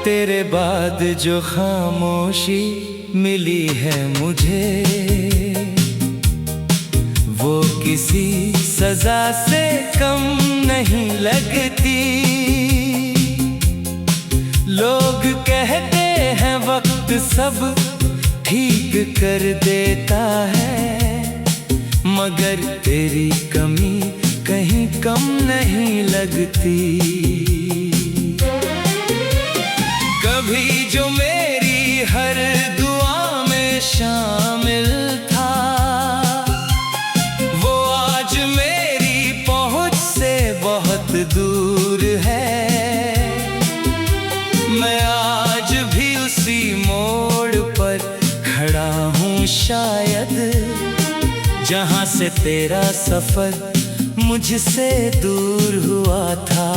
तेरे बाद जो खामोशी मिली है मुझे, वो किसी सजा से कम नहीं लगती। लोग कहते हैं वक्त सब ठीक कर देता है, मगर तेरी कमी कहीं कम नहीं लगती। कभी जो मेरी हर दुआ में शामिल था, वो आज मेरी पहुंच से बहुत दूर है। मैं आज भी उसी मोड़ पर खड़ा हूँ शायद, जहाँ से तेरा सफर मुझसे दूर हुआ था।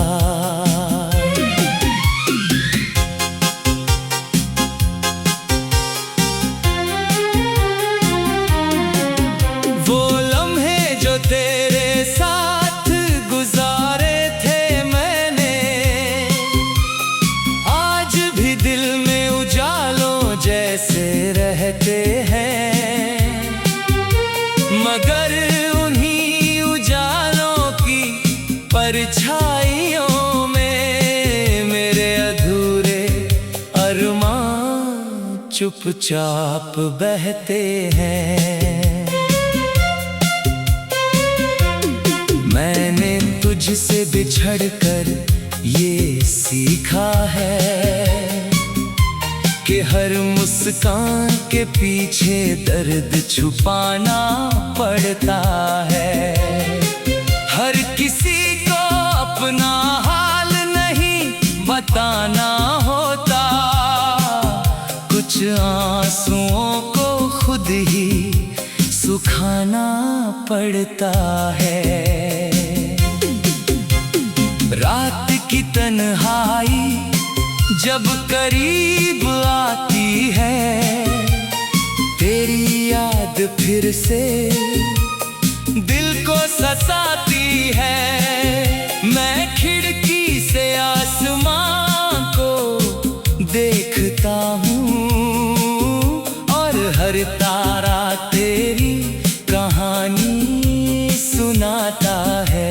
तेरे साथ गुजारे थे मैंने, आज भी दिल में उजालों जैसे रहते हैं, मगर उन्हीं उजालों की परछाइयों में मेरे अधूरे अरमान चुपचाप बहते हैं। मैंने तुझसे बिछड़कर ये सीखा है कि हर मुस्कान के पीछे दर्द छुपाना पड़ता है। हर किसी को अपना हाल नहीं बताना होता, कुछ आंसुओं को खुद ही सुखाना पड़ता है। रात की तन्हाई जब करीब आती है, तेरी याद फिर से दिल को सताती है। मैं खिड़की से आसमां को देखता हूँ और हर तारा तेरी कहानी सुनाता है।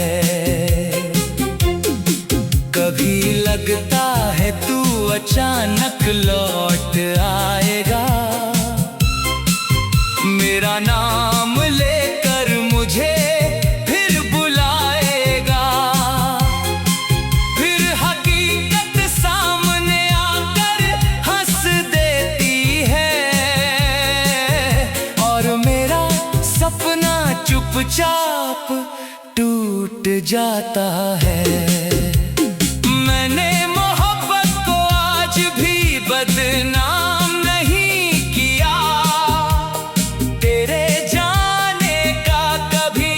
कभी लगता है तू अचानक लौट आएगा, मेरा नाम लेकर मुझे फिर बुलाएगा। फिर हकीकत सामने आकर हंस देती है और मेरा सपना चुपचाप टूट जाता है। मैंने मोहब्बत को आज भी बदनाम नहीं किया, तेरे जाने का कभी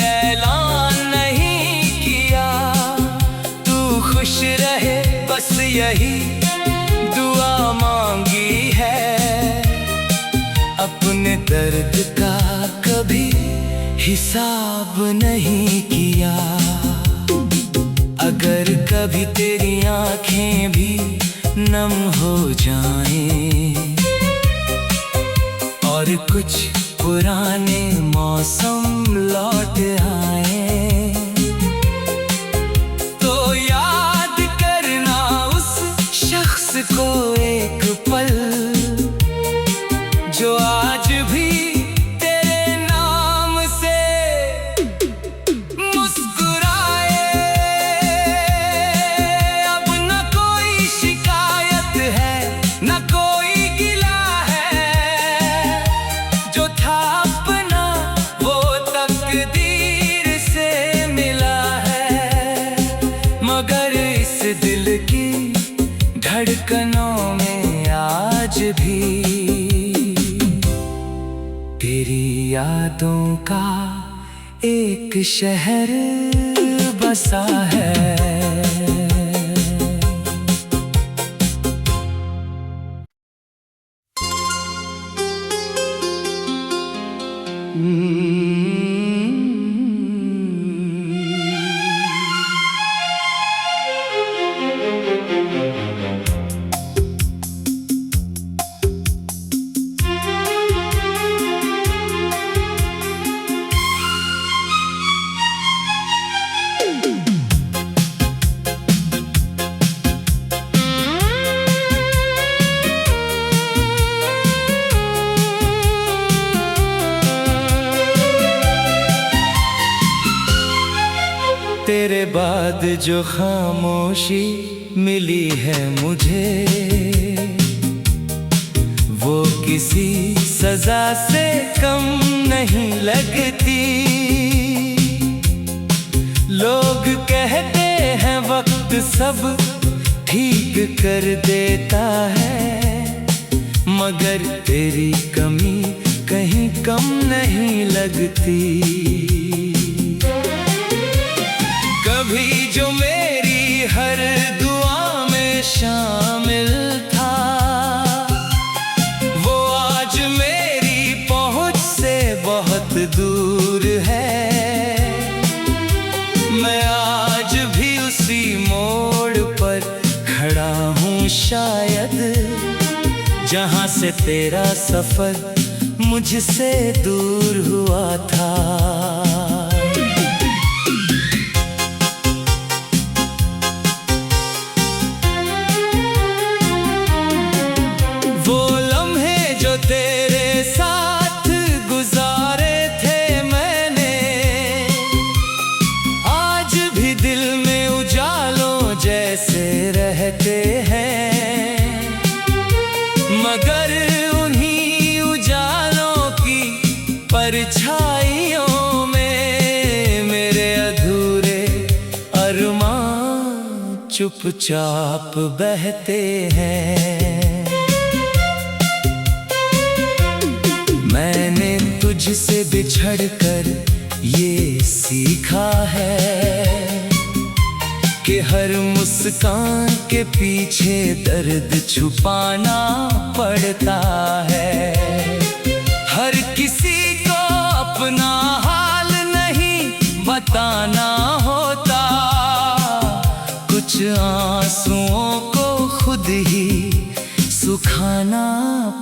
ऐलान नहीं किया। तू खुश रहे बस यही दुआ मांगी है, अपने दर्द का कभी हिसाब नहीं किया। अगर कभी तेरी आंखें भी नम हो जाएं और कुछ पुराने मौसम लौट आए, तो याद करना उस शख्स को एक पल जो आज भी तेरे नाम से मुस्कुराए। अब न कोई शिकायत है न कोई गिला है, जो था अपना वो तकदीर यादों का एक शहर बसा है। तेरे बाद जो खामोशी मिली है मुझे, वो किसी सजा से कम नहीं लगती। लोग कहते हैं वक्त सब ठीक कर देता है, मगर तेरी कमी कहीं कम नहीं लगती। कभी जो मेरी हर दुआ में शामिल था, वो आज मेरी पहुंच से बहुत दूर है। मैं आज भी उसी मोड़ पर खड़ा हूँ शायद, जहाँ से तेरा सफर मुझसे दूर हुआ था। तेरे साथ गुजारे थे मैंने, आज भी दिल में उजालों जैसे रहते हैं, मगर उन्हीं उजालों की परछाइयों में मेरे अधूरे अरमान चुपचाप बहते हैं। मैंने तुझसे बिछड़कर ये सीखा है कि हर मुस्कान के पीछे दर्द छुपाना पड़ता है। हर किसी को अपना हाल नहीं बताना होता, कुछ आंसुओं को खुद ही सुखाना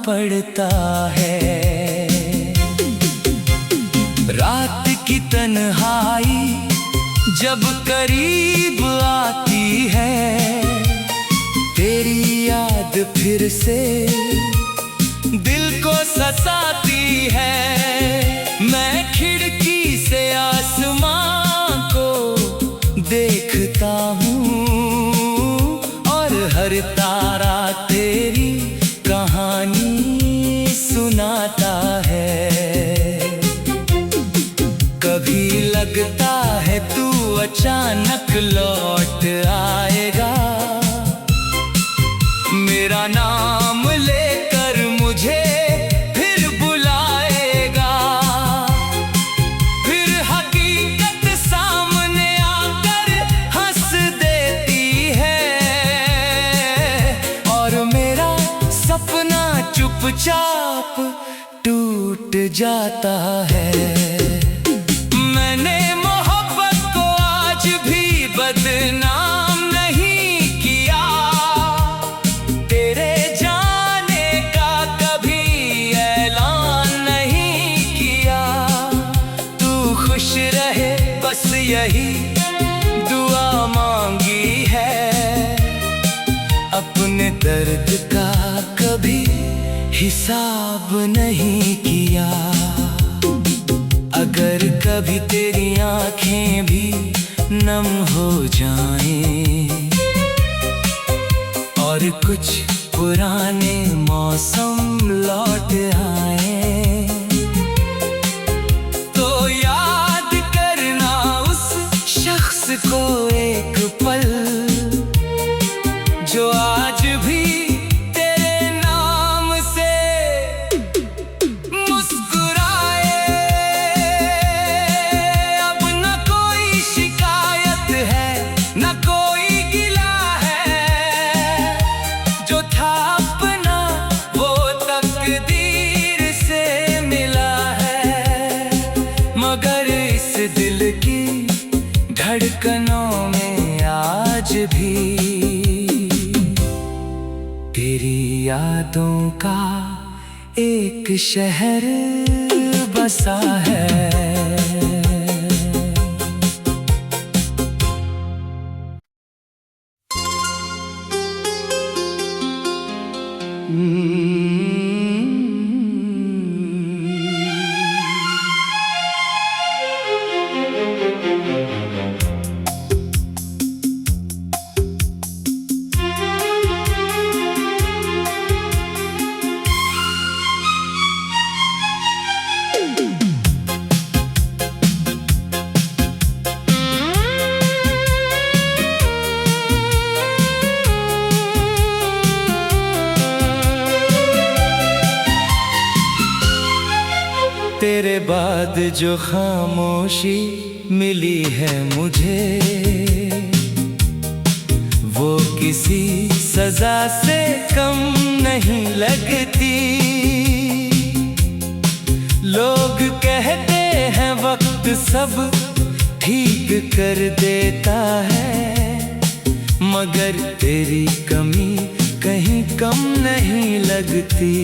पड़ता है। रात की तन्हाई जब करीब आती है, तेरी याद फिर से दिल को सताती है। मैं खिड़की से आसमां को देखता हूँ और हर तारा तेरी कहानी सुनाता है। कभी लगता है तू अचानक लौट आएगा, मेरा नाम लेकर मुझे फिर बुलाएगा। फिर हकीकत सामने आकर हंस देती है और मेरा सपना चुपचाप टूट जाता है। मैंने मोहब्बत को आज भी बदनाम नहीं किया, तेरे जाने का कभी ऐलान नहीं किया। तू खुश रहे बस यही दुआ मांगी है, अपने दर्द का कभी हिसाब नहीं किया। अगर कभी तेरी आँखें भी नम हो जाएं और कुछ पुराने मौसम लौट आए, तो याद करना उस शख्स को एक पल, जो आज भी तेरे नाम से मुस्कुराए। भी तेरी यादों का एक शहर बसा है। तेरे बाद जो खामोशी मिली है मुझे, वो किसी सजा से कम नहीं लगती। लोग कहते हैं वक्त सब ठीक कर देता है, मगर तेरी कमी कहीं कम नहीं लगती।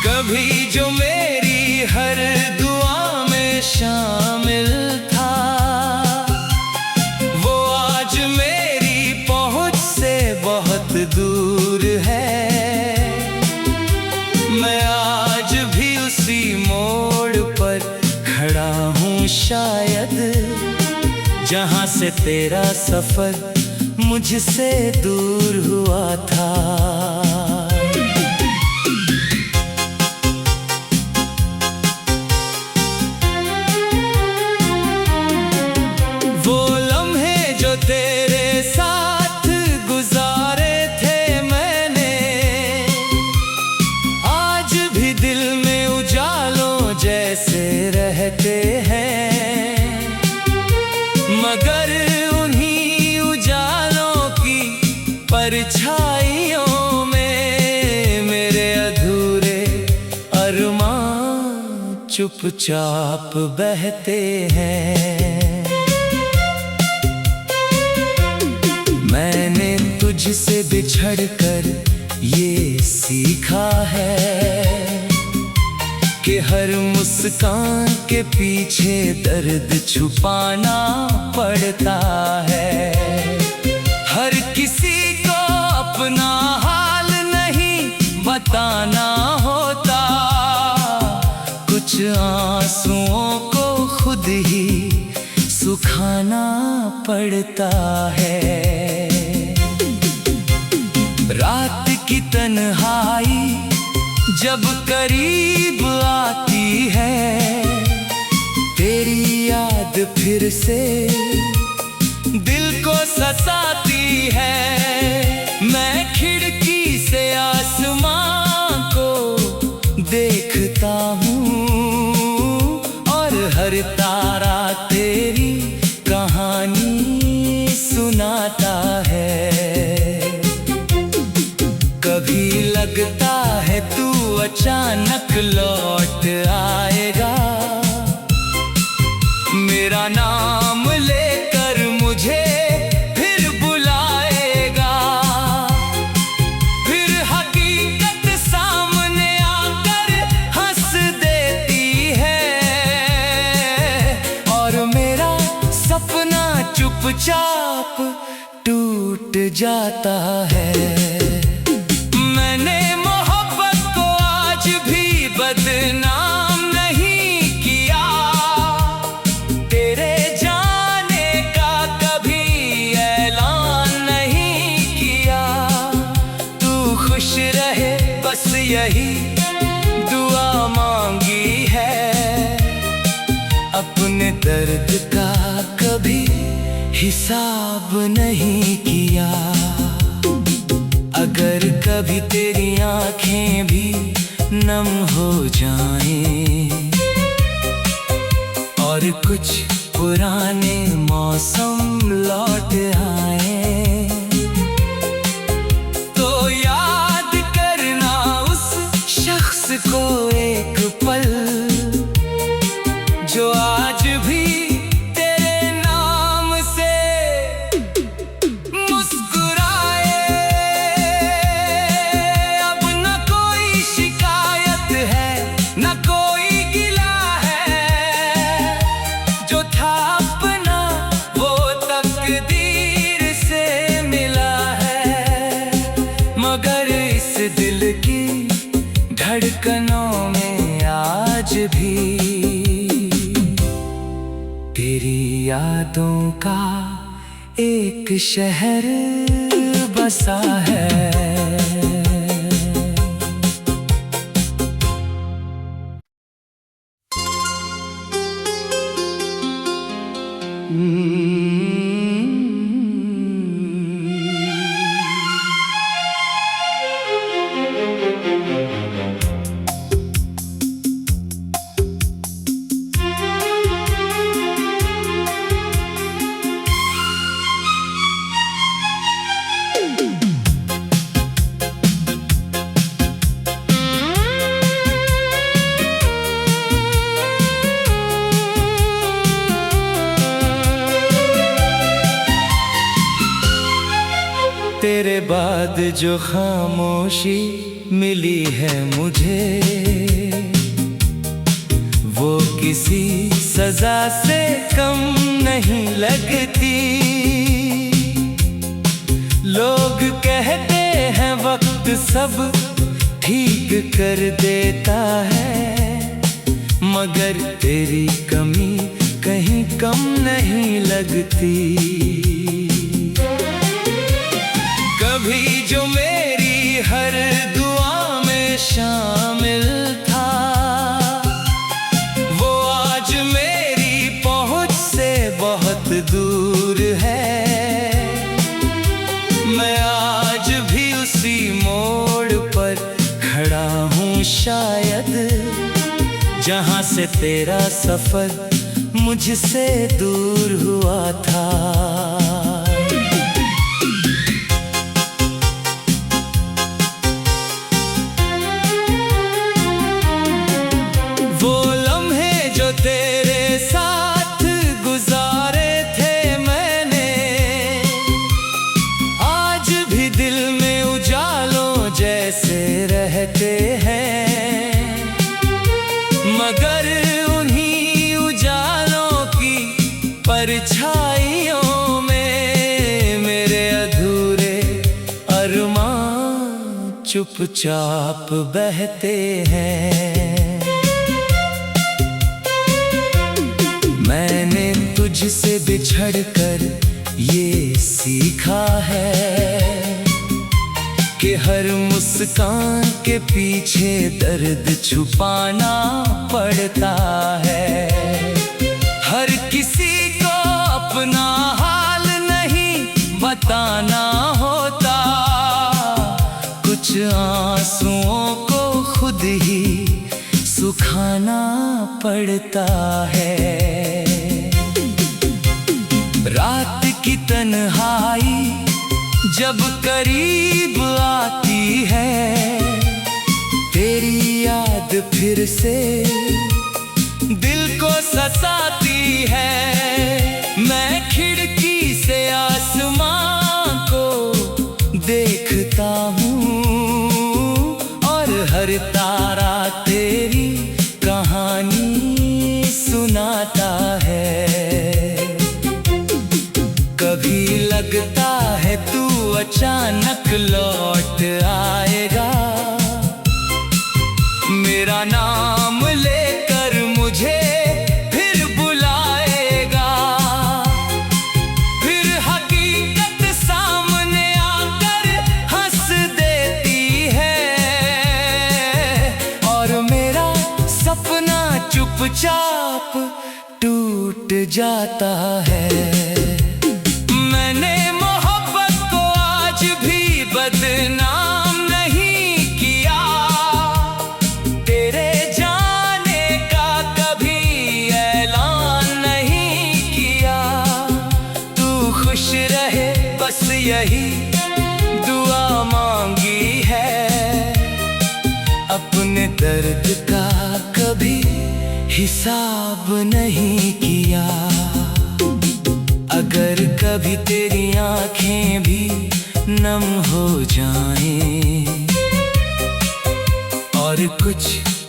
कभी जो मेरी हर दुआ में शामिल था, वो आज मेरी पहुंच से बहुत दूर है। मैं आज भी उसी मोड़ पर खड़ा हूँ शायद, जहाँ से तेरा सफर मुझसे दूर हुआ था। तेरे साथ गुजारे थे मैंने, आज भी दिल में उजालों जैसे रहते हैं। मगर उन्हीं उजालों की परछाइयों में मेरे अधूरे अरमान चुपचाप बहते हैं। मैंने तुझसे बिछड़कर ये सीखा है कि हर मुस्कान के पीछे दर्द छुपाना पड़ता है। हर किसी को अपना हाल नहीं बताना होता, कुछ आंसुओं को खुद ही सुखाना पड़ता है। रात की तन्हाई जब करीब आती है, तेरी याद फिर से दिल को सताती है। मैं खिड़की से आसमां को देखता हूँ और हर तारा तेरी कहानी सुनाता है। कभी लगता है तू अचानक लौट आएगा, मेरा नाम लेकर मुझे फिर बुलाएगा। फिर हकीकत सामने आकर हंस देती है और मेरा सपना चुपचाप टूट जाता है। मैंने मोहब्बत को आज भी बदनाम नहीं किया, तेरे जाने का कभी ऐलान नहीं किया। तू खुश रहे बस यही दुआ मांगी है, अपने दर्द का कभी हिसाब नहीं किया। अगर कभी तेरी आँखें भी नम हो जाएं और कुछ पुराने मौसम लौट आए, तो याद करना उस शख्स को एक पल, जो आज भी तेरे नाम कोई गिला है, जो था अपना वो तकदीर से मिला है। मगर इस दिल की धड़कनों में आज भी तेरी यादों का एक शहर बसा है। तेरे बाद जो खामोशी मिली है मुझे, वो किसी सजा से कम नहीं लगती। लोग कहते हैं वक्त सब ठीक कर देता है, मगर तेरी कमी कहीं कम नहीं लगती। कभी जो मेरी हर दुआ में शामिल था, वो आज मेरी पहुंच से बहुत दूर है। मैं आज भी उसी मोड़ पर खड़ा हूँ शायद, जहाँ से तेरा सफर मुझसे दूर हुआ था। तेरे साथ गुजारे थे मैंने, आज भी दिल में उजालों जैसे रहते हैं। मगर उन्हीं उजालों की परछाइयों में मेरे अधूरे अरमान चुपचाप बहते हैं। मैंने तुझसे बिछड़कर ये सीखा है कि हर मुस्कान के पीछे दर्द छुपाना पड़ता है। हर किसी को अपना हाल नहीं बताना होता, कुछ आंसुओं को खुद ही सुखाना पड़ता है। रात की तन्हाई जब करीब आती है, तेरी याद फिर से दिल को सताती है। मैं खिड़की से आसमां को देखता हूँ और हर तारा तेरी कहानी सुनाता है। कभी लगता है तू अचानक लौट आएगा, मेरा नाम लेकर मुझे फिर बुलाएगा। फिर हकीकत सामने आकर हंस देती है और मेरा सपना चुपचाप टूट जाता है। मैंने मोहब्बत को आज भी बदनाम नहीं किया, तेरे जाने का कभी ऐलान नहीं किया। तू खुश रहे बस यही दुआ मांगी है, अपने दर्द का कभी हिसाब नहीं किया। अगर कभी तेरी आंखें भी नम हो जाएं और कुछ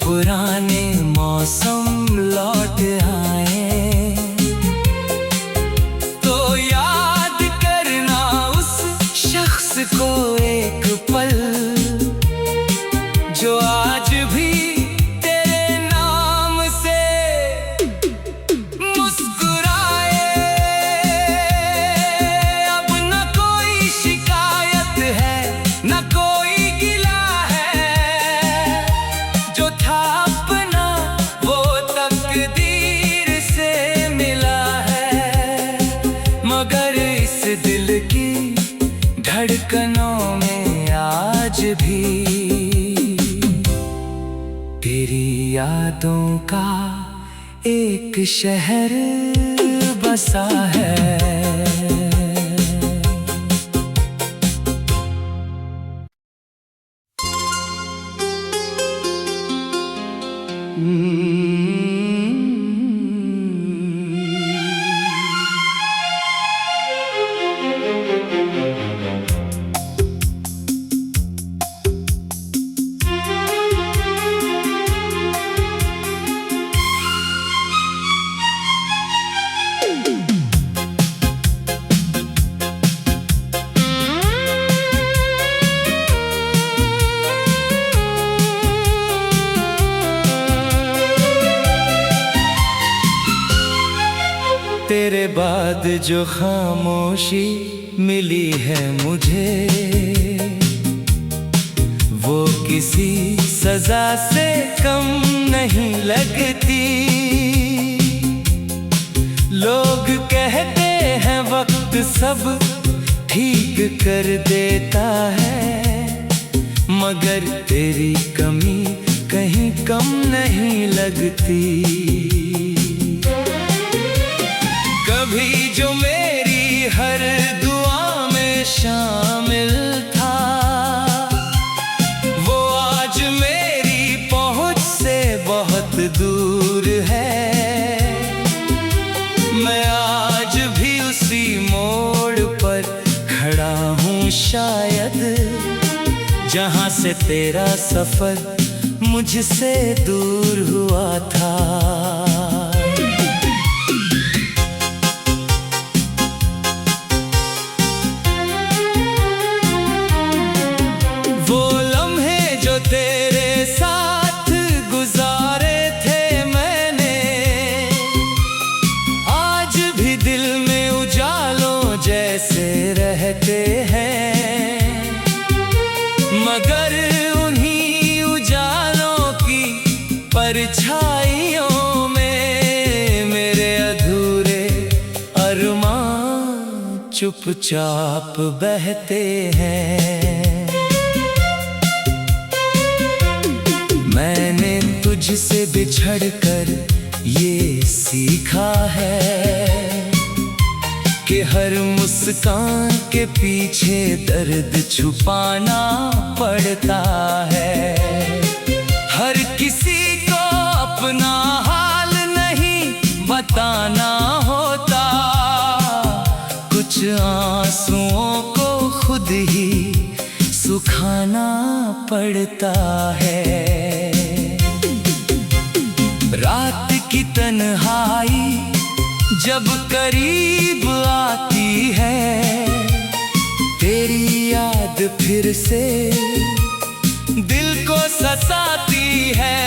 पुराने मौसम लौट आए, तो याद करना उस शख्स को एक पल, जो आज भी तेरे नाम से मुस्कुराए। अब न कोई शिकायत है, न कोई गिला है, जो था अपना वो तकदीर से मिला है। मगर इस दिल की धड़कनों में आज भी तेरी यादों का एक शहर बसा है। तेरे बाद जो खामोशी मिली है मुझे, वो किसी सजा से कम नहीं लगती। लोग कहते हैं वक्त सब ठीक कर देता है, मगर तेरी कमी कहीं कम नहीं लगती। कभी जो मेरी हर दुआ में शामिल था, वो आज मेरी पहुंच से बहुत दूर है। मैं आज भी उसी मोड़ पर खड़ा हूँ शायद, जहाँ से तेरा सफर मुझसे दूर हुआ था। तेरे साथ गुजारे थे मैंने, आज भी दिल में उजालों जैसे रहते हैं। मगर उन्हीं उजालों की परछाइयों में मेरे अधूरे अरमान चुपचाप बहते हैं। मैंने तुझसे बिछड़कर ये सीखा है कि हर मुस्कान के पीछे दर्द छुपाना पड़ता है। हर किसी को अपना हाल नहीं बताना होता, कुछ आंसुओं को खुद ही सुखाना पड़ता है। रात की तन्हाई जब करीब आती है, तेरी याद फिर से दिल को सताती है।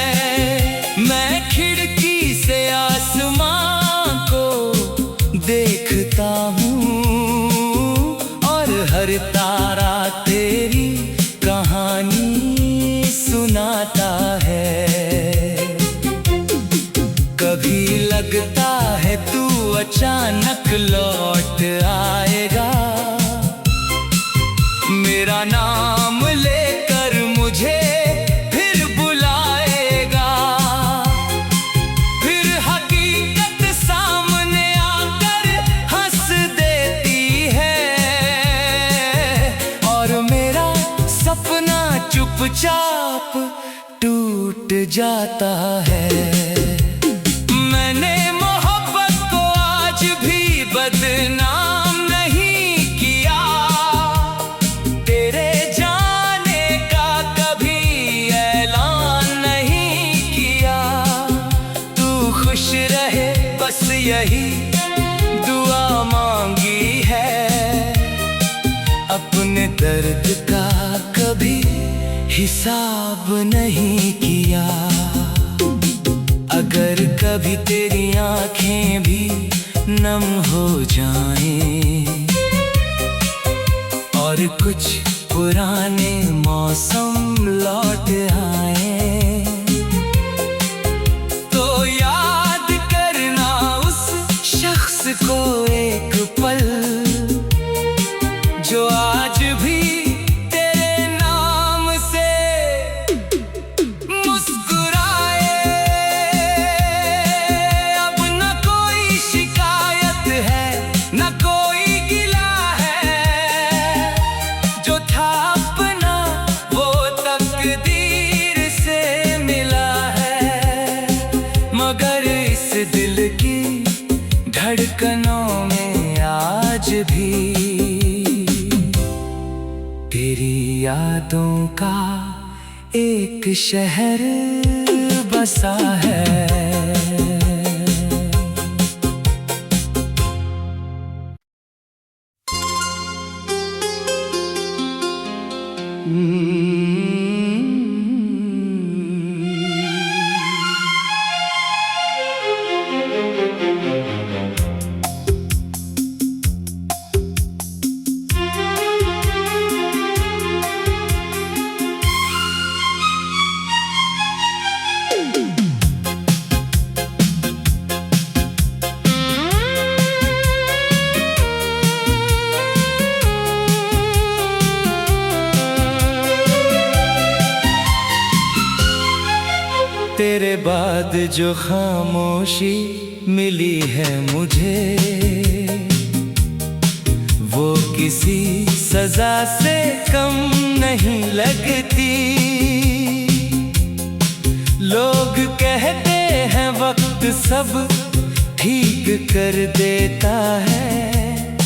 मैं खिड़की से आसमां को देखता हूँ और हर तारा तेरी कहानी सुनाता है। कभी लगता है तू अचानक लौट आएगा, मेरा नाम लेकर मुझे फिर बुलाएगा। फिर हकीकत सामने आकर हंस देती है, और मेरा सपना चुपचाप टूट जाता है। मैंने मोहब्बत को आज भी बदनाम नहीं किया, तेरे जाने का कभी ऐलान नहीं बस यही दुआ मांगी है, अपने दर्द का कभी हिसाब नहीं किया। अगर कभी तेरी आंखें भी नम हो जाएं और कुछ पुराने मौसम लौट आए, तो याद करना उस शख्स को एक पल, जो आज भी तेरे नाम से मुस्कुराए। अब न कोई शिकायत है, न कोई गिला है, जो था अपना वो तकदीर से मिला है। मगर इस दिल की धड़कनों में आज भी तेरी यादों का एक शहर बसा है। तेरे बाद जो खामोशी मिली है मुझे, वो किसी सजा से कम नहीं लगती। लोग कहते हैं वक्त सब ठीक कर देता है,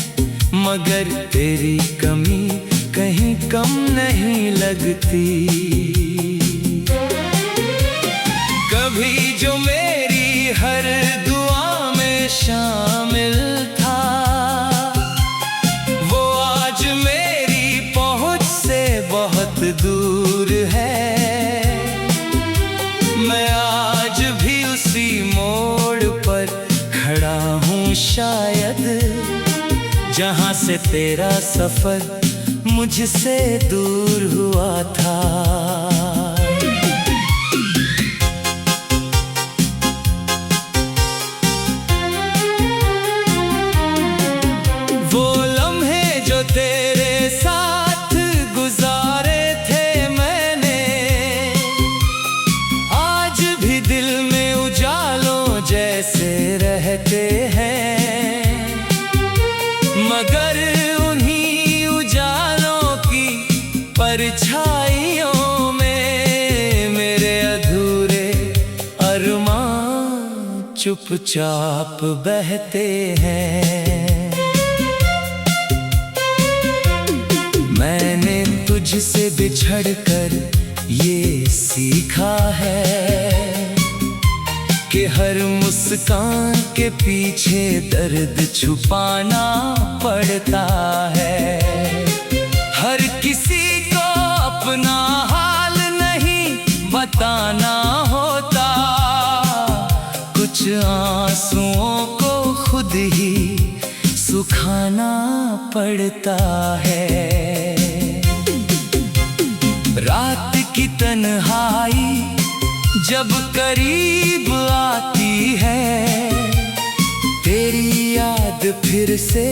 मगर तेरी कमी कहीं कम नहीं लगती। कभी जो मेरी हर दुआ में शामिल था, वो आज मेरी पहुंच से बहुत दूर है। मैं आज भी उसी मोड़ पर खड़ा हूँ शायद, जहाँ से तेरा सफर मुझसे दूर हुआ था। तेरे साथ गुजारे थे मैंने, आज भी दिल में उजालों जैसे रहते हैं। मगर उन्हीं उजालों की परछाइयों में मेरे अधूरे अरमान चुपचाप बहते हैं। मैंने तुझसे बिछड़कर ये सीखा है कि हर मुस्कान के पीछे दर्द छुपाना पड़ता है। हर किसी को अपना हाल नहीं बताना होता, कुछ आंसुओं को खुद ही सुखाना पड़ता है। रात की तन्हाई जब करीब आती है, तेरी याद फिर से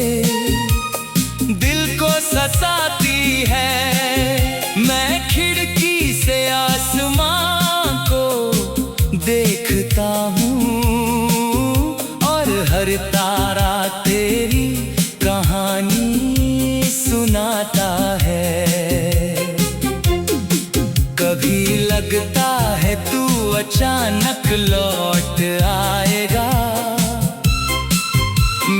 दिल को सताती है। मैं खिड़की से आसमां को देखता हूँ और हर तारा तेरी कहानी सुनाता है। कभी लगता है तू अचानक लौट आएगा,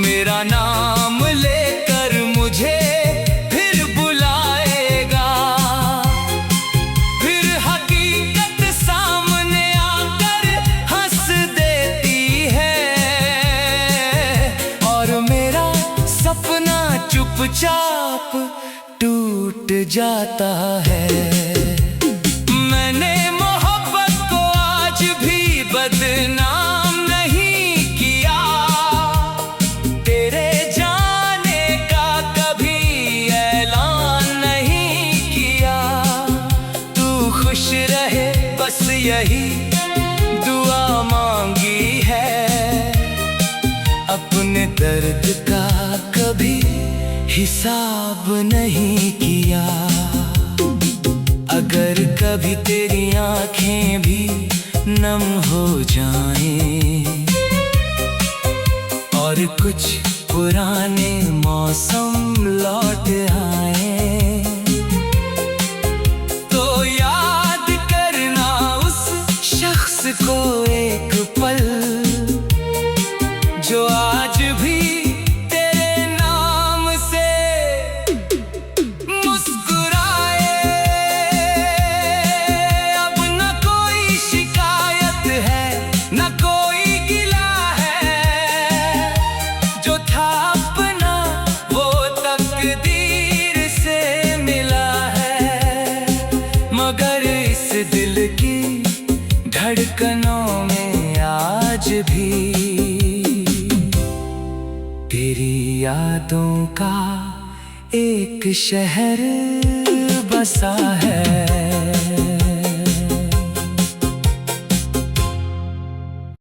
मेरा नाम लेकर मुझे फिर बुलाएगा। फिर हकीकत सामने आकर हंस देती है, चुपचाप टूट जाता है। मैंने मोहब्बत को आज भी बदनाम नहीं किया, तेरे जाने का कभी ऐलान नहीं किया। तू खुश रहे बस यही दुआ मांगी है, अपने दर्द का कभी हिसाब नहीं किया। अगर कभी तेरी आंखें भी नम हो जाएं और कुछ पुराने मौसम लौट आए, तो याद करना उस शख्स को एक पल, जो आज भी तेरे नाम से मुस्कुराए। अब न कोई शिकायत है न कोई गिला है, जो था अपना वो तकदीर से मिला है। मगर इस दिल की धड़कनों में आज भी तेरी यादों का एक शहर बसा है।